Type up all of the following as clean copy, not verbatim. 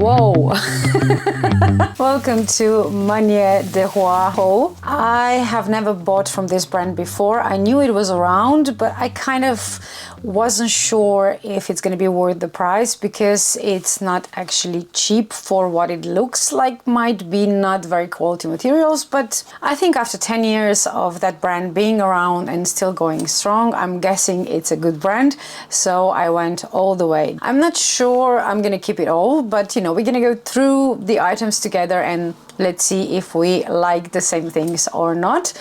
Whoa! Welcome to Manière de voir. I have never bought from this brand before. I knew it was around, but I kind of wasn't sure if it's going to be worth the price because it's not actually cheap for what it looks like. Might be not very quality materials, but I think after 10 years of that brand being around and still going strong, I'm guessing it's a good brand. So I went all the way. I'm not sure I'm going to keep it all, but you know, we're going to go through the items together and let's see if we like the same things or not.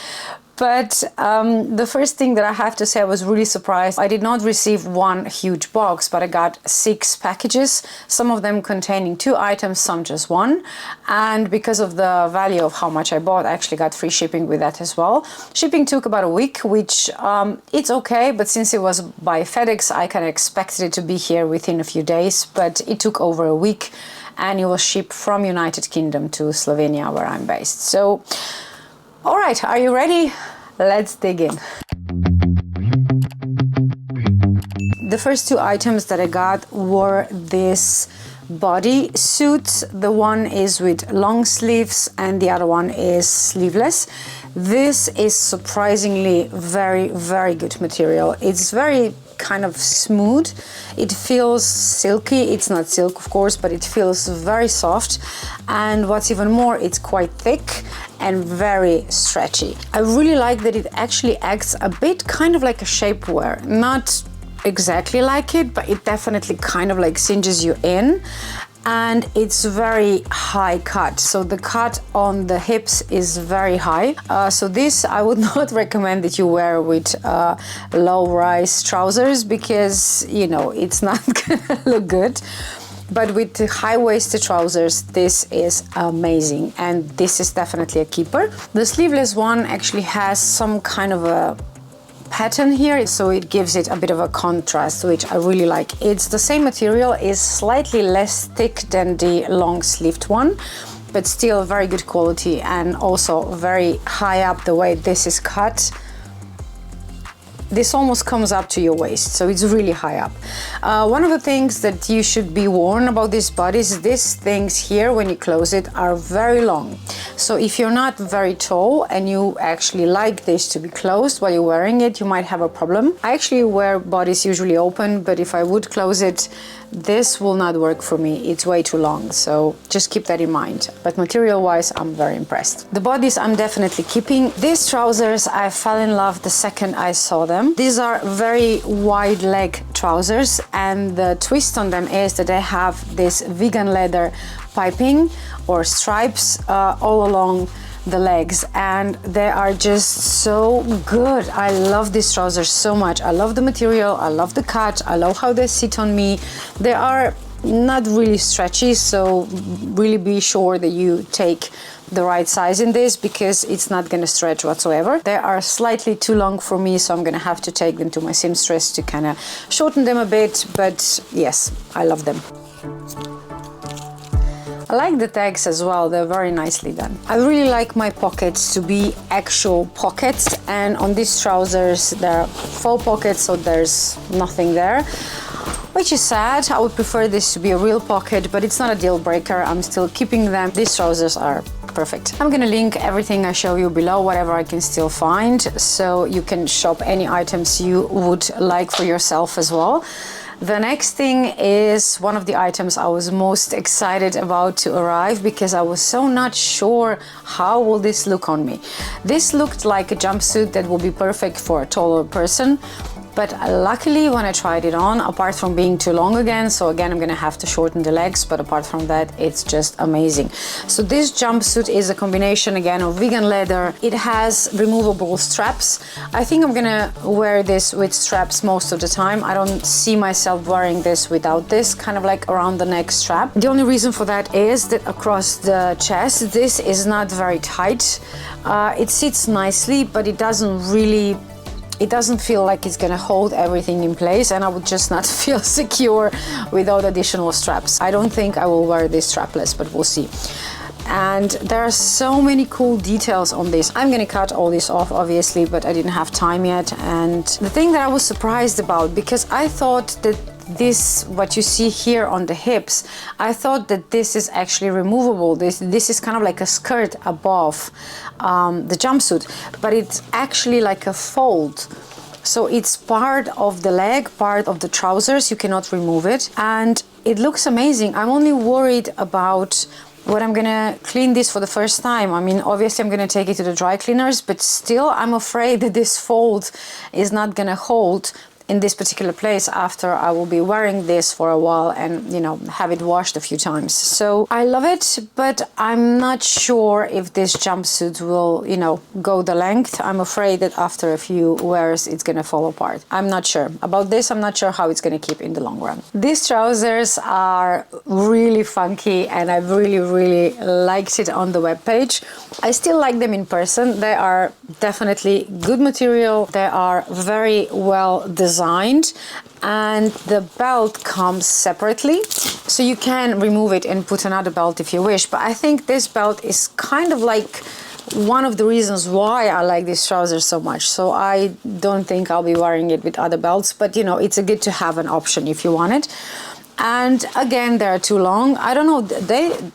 But the first thing that I have to say, I was really surprised. I did not receive one huge box, but I got 6 packages, some of them containing 2 items, some just 1. And because of the value of how much I bought, I actually got free shipping with that as well. Shipping took about a week, which it's okay, but since it was by FedEx, I kind of expected it to be here within a few days, but it took over a week and it was shipped from United Kingdom to Slovenia, where I'm based. So, all right, are you ready? Let's dig in. The first 2 items that I got were this body suit. The one is with long sleeves and the other one is sleeveless. This is surprisingly very, very good material. It's very kind of smooth. It feels silky. It's not silk, of course, but it feels very soft. And what's even more, it's quite thick and very stretchy. I really like that it actually acts a bit kind of like a shapewear. Not exactly like it, but it definitely kind of like cinches you in. And it's very high cut, so the cut on the hips is very high. So this I would not recommend that you wear with low-rise trousers because, you know, it's not gonna look good. But with the high-waisted trousers, this is amazing, and this is definitely a keeper. The sleeveless one actually has some kind of a pattern here, so it gives it a bit of a contrast, which I really like. It's the same material, is slightly less thick than the long-sleeved one, but still very good quality and also very high up. The way this is cut, this almost comes up to your waist, so it's really high up. One of the things that you should be warned about these bodies, these things here, when you close it, are very long. So if you're not very tall and you actually like this to be closed while you're wearing it, you might have a problem. I actually wear bodies usually open, but if I would close it, this will not work for me. It's way too long, so just keep that in mind. But material-wise, I'm very impressed. The bodies I'm definitely keeping. These trousers, I fell in love the second I saw them. These are very wide leg trousers, and the twist on them is that they have this vegan leather piping or stripes all along the legs, and they are just so good. I love these trousers so much. I love the material, I love the cut, I love how they sit on me. They are not really stretchy, so really be sure that you take the right size in this because it's not going to stretch whatsoever. They are slightly too long for me, so I'm going to have to take them to my seamstress to kind of shorten them a bit, but yes, I love them. I like the tags as well, they're very nicely done. I really like my pockets to be actual pockets, and on these trousers there are faux pockets, so there's nothing there, which is sad. I would prefer this to be a real pocket, but it's not a deal breaker. I'm still keeping them. These trousers are perfect. I'm gonna link everything I show you below, whatever I can still find, so you can shop any items you would like for yourself as well. The next thing is one of the items I was most excited about to arrive because I was so not sure how will this look on me. This looked like a jumpsuit that would be perfect for a taller person. But luckily when I tried it on, apart from being too long again, so again I'm gonna have to shorten the legs, but apart from that, it's just amazing. So this jumpsuit is a combination again of vegan leather. It has removable straps. I think I'm gonna wear this with straps most of the time. I don't see myself wearing this without this, kind of like around the neck strap. The only reason for that is that across the chest, this is not very tight. It sits nicely, but it doesn't feel like it's gonna hold everything in place, and I would just not feel secure without additional straps. I don't think I will wear this strapless, but we'll see. And there are so many cool details on this. I'm gonna cut all this off obviously, but I didn't have time yet. And the thing that I was surprised about, because I thought that this, what you see here on the hips, I thought that this is actually removable. This is kind of like a skirt above the jumpsuit, but it's actually like a fold. So it's part of the leg, part of the trousers, you cannot remove it. And it looks amazing. I'm only worried about when I'm gonna clean this for the first time. I mean, obviously I'm gonna take it to the dry cleaners, but still I'm afraid that this fold is not gonna hold in this particular place after I will be wearing this for a while and, you know, have it washed a few times. So I love it, but I'm not sure if this jumpsuit will, you know, go the length. I'm afraid that after a few wears it's gonna fall apart. I'm not sure about this. I'm not sure how it's gonna keep in the long run. These trousers are really funky and I really liked it on the webpage. I still like them in person. They are definitely good material. They are very well designed, and the belt comes separately, so you can remove it and put another belt if you wish. But I think this belt is kind of like one of the reasons why I like these trousers so much. So I don't think I'll be wearing it with other belts, but you know, it's a good to have an option if you want it. And again, they're too long. I don't know,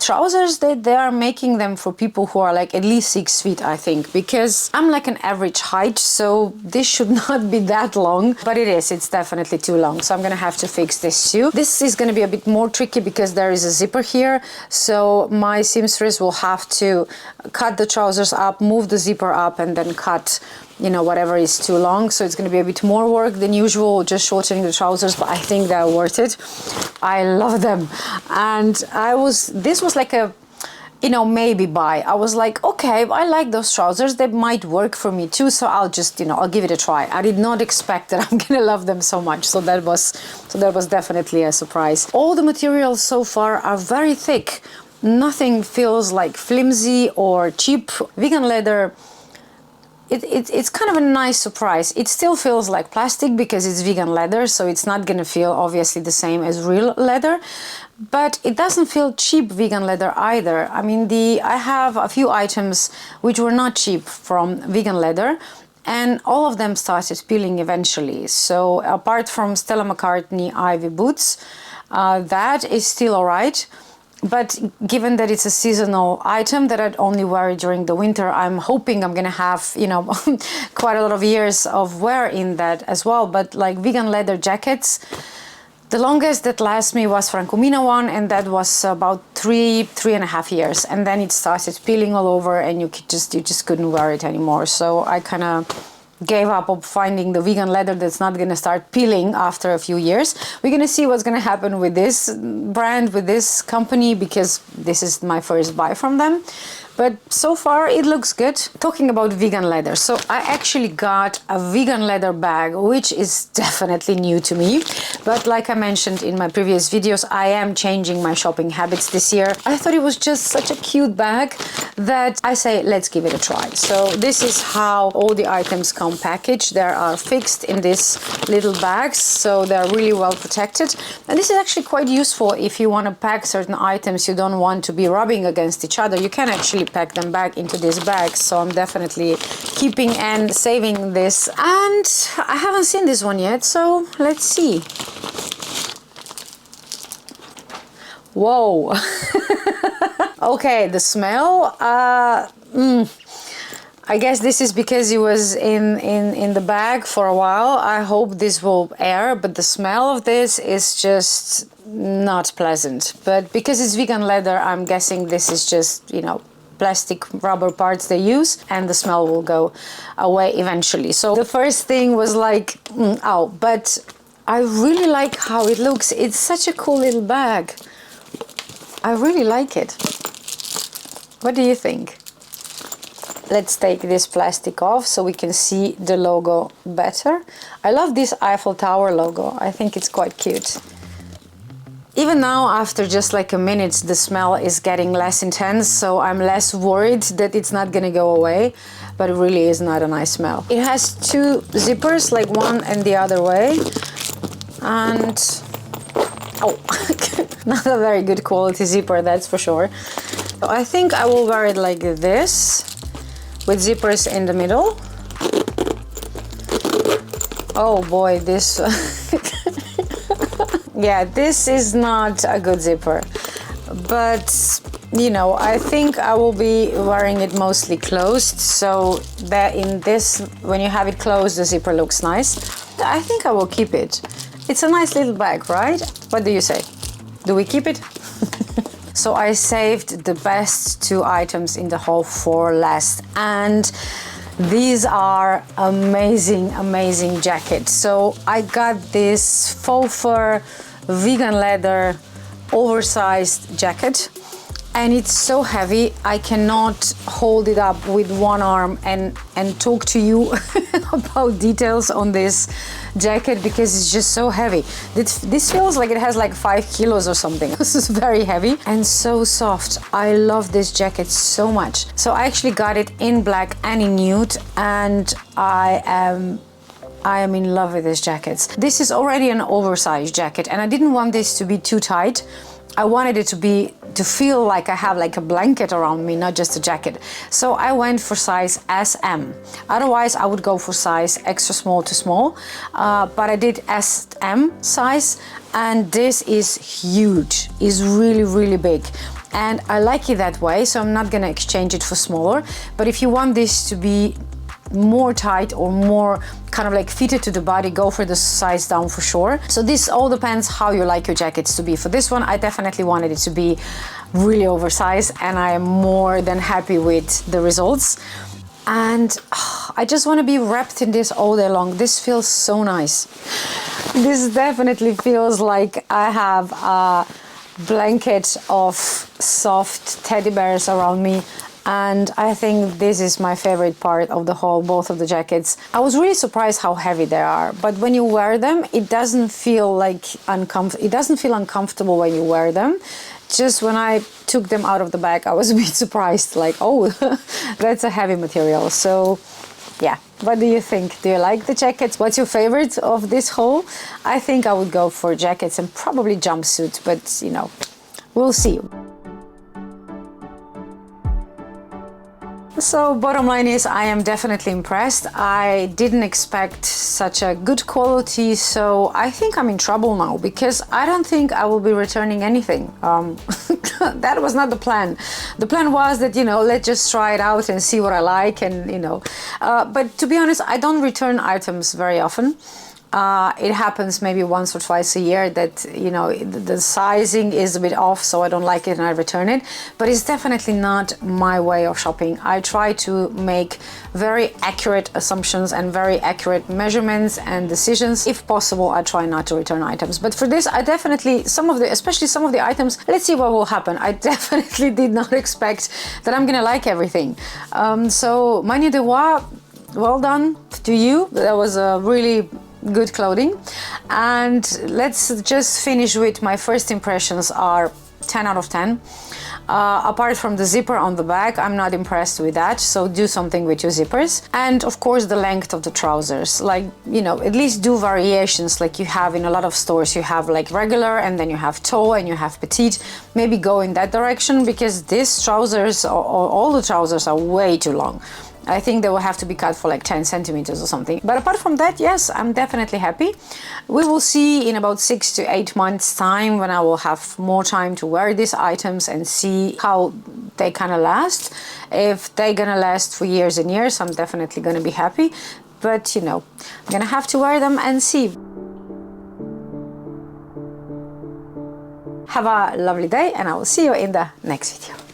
trousers, they are making them for people who are like at least 6 feet, I think, because I'm like an average height, so this should not be that long, but it's definitely too long. So I'm gonna have to fix this too. This is gonna be a bit more tricky because there is a zipper here. So my seamstress will have to cut the trousers up, move the zipper up, and then cut, you know, whatever is too long. So it's going to be a bit more work than usual, just shortening the trousers, but I think they're worth it. I love them. And this was like a, you know, maybe buy. I was like, okay, I like those trousers. They might work for me too. So I'll just, you know, I'll give it a try. I did not expect that I'm going to love them so much. So that was definitely a surprise. All the materials so far are very thick. Nothing feels like flimsy or cheap. Vegan leather, it's kind of a nice surprise. It still feels like plastic because it's vegan leather, so it's not gonna feel obviously the same as real leather, but it doesn't feel cheap vegan leather either. I mean, I have a few items which were not cheap from vegan leather, and all of them started peeling eventually. So apart from Stella McCartney Ivy boots, that is still all right. But given that it's a seasonal item that I'd only wear it during the winter, I'm hoping I'm gonna have, you know, quite a lot of years of wear in that as well. But like vegan leather jackets, the longest that lasts me was Francomino one, and that was about three and a half years. And then it started peeling all over and you just couldn't wear it anymore. So I kind of gave up of finding the vegan leather that's not going to start peeling after a few years. We're going to see what's going to happen with this brand, with this company, because this is my first buy from them. But so far it looks good. Talking about vegan leather, so I actually got a vegan leather bag, which is definitely new to me. But like I mentioned in my previous videos, I am changing my shopping habits this year. I thought it was just such a cute bag that I say, let's give it a try. So this is how all the items come packaged. They are fixed in these little bags, so they're really well protected. And this is actually quite useful if you want to pack certain items you don't want to be rubbing against each other. You can actually pack them back into this bag, so I'm definitely keeping and saving this. And I haven't seen this one yet, so let's see. Whoa. Okay, the smell, I guess this is because it was in the bag for a while. I hope this will air, but the smell of this is just not pleasant. But because it's vegan leather, I'm guessing this is just, you know, plastic rubber parts they use, and the smell will go away eventually. So the first thing was like, oh, but I really like how it looks. It's such a cool little bag. I really like it. What do you think? Let's take this plastic off so we can see the logo better. I love this Eiffel Tower logo. I think it's quite cute. Even now, after just like a minute, the smell is getting less intense, so I'm less worried that it's not gonna go away, but it really is not a nice smell. It has two zippers, like one and the other way, and oh, not a very good quality zipper, that's for sure. So I think I will wear it like this, with zippers in the middle. Oh boy, this Yeah, this is not a good zipper, but you know, I think I will be wearing it mostly closed, so that in this, when you have it closed, the zipper looks nice. I think I will keep it. It's a nice little bag, right? What do you say? Do we keep it? So I saved the best 2 items in the haul for last, and these are amazing, amazing jackets. So I got this faux fur, vegan leather, oversized jacket, and it's so heavy I cannot hold it up with one arm and talk to you about details on this jacket because it's just so heavy. This feels like it has like 5 kilos or something. This is very heavy and so soft. I love this jacket so much. So I actually got it in black and in nude, and I am in love with these jackets. This is already an oversized jacket, and I didn't want this to be too tight. I wanted it to feel like I have like a blanket around me, not just a jacket. So I went for size SM. Otherwise, I would go for size extra small to small, but I did SM size, and this is huge. It's really, really big. And I like it that way, so I'm not gonna exchange it for smaller. But if you want this to be more tight or more kind of like fitted to the body, go for the size down for sure. So this all depends how you like your jackets to be. For this one, I definitely wanted it to be really oversized, and I am more than happy with the results. And I just want to be wrapped in this all day long. This feels so nice. This definitely feels like I have a blanket of soft teddy bears around me. And I think this is my favorite part of the haul, both of the jackets. I was really surprised how heavy they are, but when you wear them, it doesn't feel like it doesn't feel uncomfortable when you wear them. Just when I took them out of the bag, I was a bit surprised, like, oh, that's a heavy material. So yeah, what do you think? Do you like the jackets? What's your favorite of this haul? I think I would go for jackets and probably jumpsuits, but you know, we'll see. So bottom line is, I am definitely impressed. I didn't expect such a good quality, so I think I'm in trouble now because I don't think I will be returning anything. That was not the plan. The plan was that, you know, let's just try it out and see what I like, and you know. But to be honest, I don't return items very often. It happens maybe once or twice a year that, you know, the sizing is a bit off, so I don't like it and I return it. But it's definitely not my way of shopping. I try to make very accurate assumptions and very accurate measurements and decisions. If possible, I try not to return items. But for this, I definitely, especially some of the items, let's see what will happen. I definitely did not expect that I'm gonna like everything. So Manière, well done to you. That was a really good clothing. And let's just finish with my first impressions are 10 out of 10. Apart from the zipper on the back, I'm not impressed with that, so do something with your zippers. And of course the length of the trousers, like, you know, at least do variations like you have in a lot of stores. You have like regular, and then you have tall, and you have petite. Maybe go in that direction, because these trousers, or all the trousers, are way too long. I think they will have to be cut for like 10 centimeters or something. But apart from that, yes, I'm definitely happy. We will see in about 6 to 8 months time, when I will have more time to wear these items and see how they kind of last. If they're gonna last for years and years, I'm definitely gonna be happy. But you know, I'm gonna have to wear them and see. Have a lovely day, and I will see you in the next video.